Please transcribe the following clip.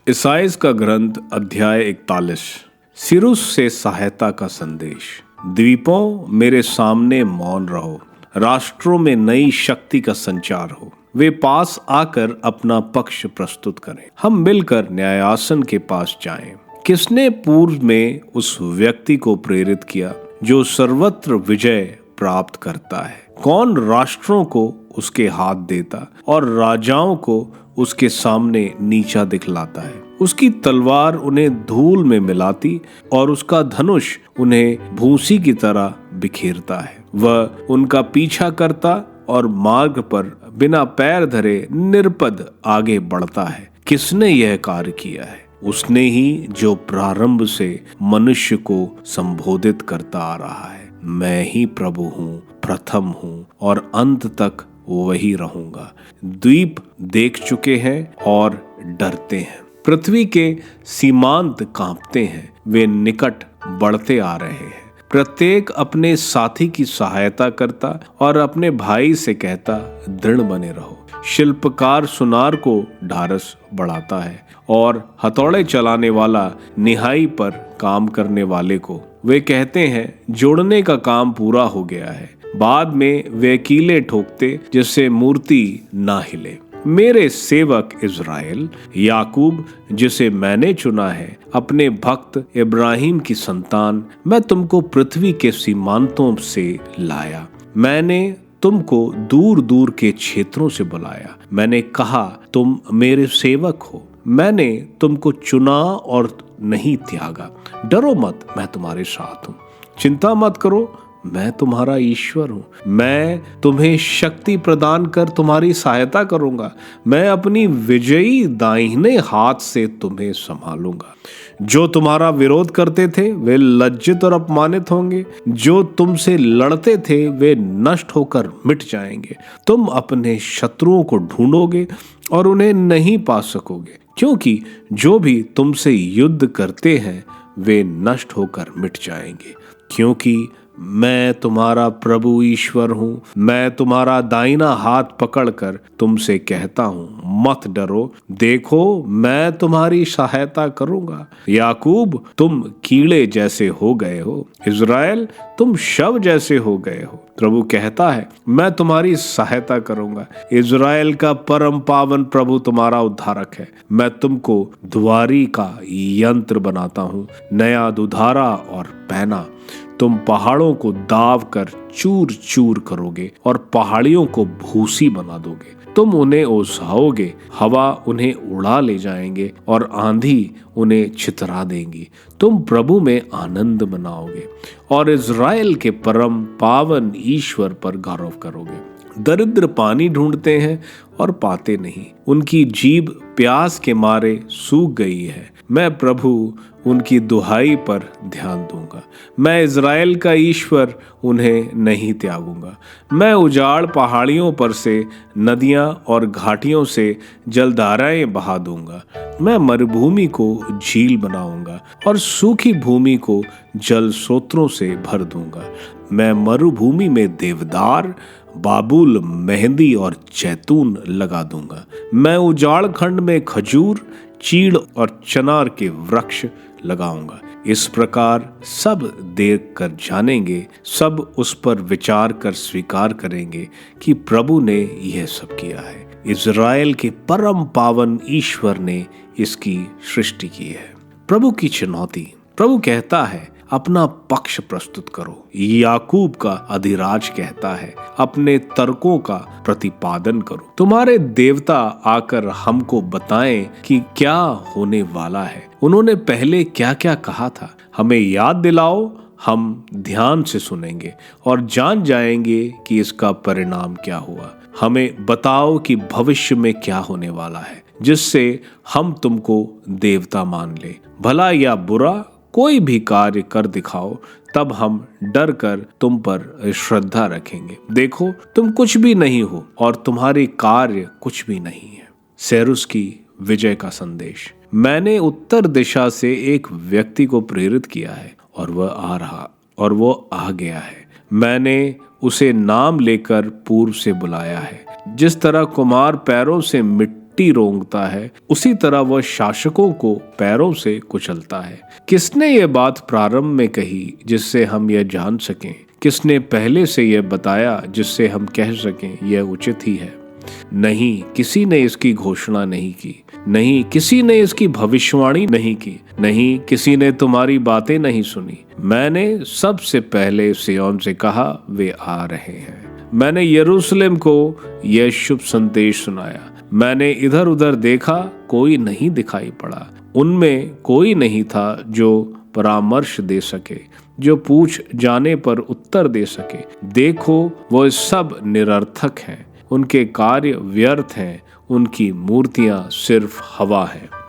इसाइयाह का ग्रंथ अध्याय 41। सिरुस से सहायता का संदेश। द्वीपों, मेरे सामने मौन रहो, राष्ट्रों में नई शक्ति का संचार हो। वे पास आकर अपना पक्ष प्रस्तुत करें, हम मिलकर न्यायासन के पास जाएं। किसने पूर्व में उस व्यक्ति को प्रेरित किया जो सर्वत्र विजय प्राप्त करता है? कौन राष्ट्रों को उसके हाथ देता और राजाओं को उसके सामने नीचा दिखलाता है? उसकी तलवार उन्हें धूल में मिलाती और उसका धनुष उन्हें भूसी की तरह बिखेरता है। वह उनका पीछा करता और मार्ग पर बिना पैर धरे निर्पद आगे बढ़ता है। किसने यह कार्य किया है? उसने ही जो प्रारंभ से मनुष्य को संबोधित करता आ रहा है। मैं ही प्रभु हूँ, प्रथम हूँ और अंत तक वही रहूंगा। द्वीप देख चुके हैं और डरते हैं, पृथ्वी के सीमांत कांपते हैं, वे निकट बढ़ते आ रहे हैं। प्रत्येक अपने साथी की सहायता करता और अपने भाई से कहता, दृढ़ बने रहो। शिल्पकार सुनार को ढारस बढ़ाता है और हथौड़े चलाने वाला निहाई पर काम करने वाले को। वे कहते हैं, जोड़ने का काम पूरा हो गया है। बाद में वे कीले ठोकते जिससे मूर्ति ना हिले। मेरे सेवक इज़राइल, याकूब जिसे मैंने चुना है, अपने भक्त इब्राहिम की संतान, मैं तुमको पृथ्वी के सीमांतों से लाया। मैंने तुमको दूर दूर के क्षेत्रों से बुलाया। मैंने कहा, तुम मेरे सेवक हो। मैंने तुमको चुना और नहीं त्यागा। डरो मत, मैं तुम्हारे साथ हूँ। चिंता मत करो, मैं तुम्हारा ईश्वर हूँ। मैं तुम्हें शक्ति प्रदान कर तुम्हारी सहायता करूंगा। मैं अपनी विजयी दाहिने हाथ से तुम्हें संभालूंगा। जो तुम्हारा विरोध करते थे वे लज्जित और अपमानित होंगे। जो तुमसे लड़ते थे वे नष्ट होकर मिट जाएंगे। तुम अपने शत्रुओं को ढूंढोगे और उन्हें नहीं पा सकोगे, क्योंकि जो भी तुमसे युद्ध करते हैं वे नष्ट होकर मिट जाएंगे। क्योंकि मैं तुम्हारा प्रभु ईश्वर हूँ। मैं तुम्हारा दाहिना हाथ पकड़कर तुमसे कहता हूँ, मत डरो। देखो, मैं तुम्हारी सहायता करूंगा। याकूब, तुम कीड़े जैसे हो गए हो। इज़राइल, तुम शव जैसे हो गए हो। प्रभु कहता है, मैं तुम्हारी सहायता करूंगा। इज़राइल का परम पावन प्रभु तुम्हारा उद्धारक है। मैं तुमको दुआरी का यंत्र बनाता हूँ, नया दुधारा और पैना। तुम पहाड़ों को दाव कर चूर चूर करोगे और पहाड़ियों को भूसी बना दोगे। तुम उन्हें ओसाओगे, हवा उन्हें उड़ा ले जाएंगे और आंधी उन्हें छितरा देंगी। तुम प्रभु में आनंद मनाओगे और इज़राइल के परम पावन ईश्वर पर गौरव करोगे। दरिद्र पानी ढूंढते हैं और पाते नहीं, उनकी जीभ प्यास के मारे सूख गई है। मैं प्रभु उनकी दुहाई पर ध्यान दूंगा। मैं इज़राइल का ईश्वर उन्हें नहीं त्यागूंगा। मैं उजाड़ पहाड़ियों पर से नदियां और घाटियों से जलधाराएं बहा दूंगा। मैं मरुभूमि को झील बनाऊंगा और सूखी भूमि को जल स्रोतों से भर दूंगा। मैं मरुभूमि में देवदार, बाबुल, मेहंदी और जैतून लगा दूंगा। मैं उजाड़ खंड में खजूर, चीड़ और चनार के वृक्ष लगाऊंगा। इस प्रकार सब देख कर जानेंगे, सब उस पर विचार कर स्वीकार करेंगे कि प्रभु ने यह सब किया है। इज़राइल के परम पावन ईश्वर ने इसकी सृष्टि की है। प्रभु की चुनौती। प्रभु कहता है, अपना पक्ष प्रस्तुत करो। याकूब का अधिराज कहता है, अपने तर्कों का प्रतिपादन करो। तुम्हारे देवता आकर हमको बताएं कि क्या होने वाला है। उन्होंने पहले क्या क्या कहा था, हमें याद दिलाओ। हम ध्यान से सुनेंगे और जान जाएंगे कि इसका परिणाम क्या हुआ। हमें बताओ कि भविष्य में क्या होने वाला है, जिससे हम तुमको देवता मान ले। भला या बुरा कोई भी कार्य कर दिखाओ, तब हम डर कर तुम पर श्रद्धा रखेंगे। देखो, तुम कुछ भी नहीं हो और तुम्हारे कार्य कुछ भी नहीं है। सेरुस की विजय का संदेश। मैंने उत्तर दिशा से एक व्यक्ति को प्रेरित किया है और वो आ गया है। मैंने उसे नाम लेकर पूर्व से बुलाया है। जिस तरह कुम्हार पैरों से मिट्टी मट्टी रोंगता है, उसी तरह वह शासकों को पैरों से कुचलता है। किसने ये बात प्रारंभ में कही जिससे हम यह जान सकें? किसने पहले से यह बताया जिससे हम कह सकें यह उचित ही है? नहीं, किसी ने इसकी घोषणा नहीं की, नहीं किसी ने इसकी भविष्यवाणी नहीं की, नहीं किसी ने तुम्हारी बातें नहीं सुनी। मैंने सबसे पहले सिय्योन से कहा, वे आ रहे हैं। मैंने यरूशलेम को यह शुभ संदेश सुनाया। मैंने इधर उधर देखा, कोई नहीं दिखाई पड़ा। उनमें कोई नहीं था जो परामर्श दे सके, जो पूछ जाने पर उत्तर दे सके। देखो, वो सब निरर्थक हैं, उनके कार्य व्यर्थ हैं, उनकी मूर्तियां सिर्फ हवा है।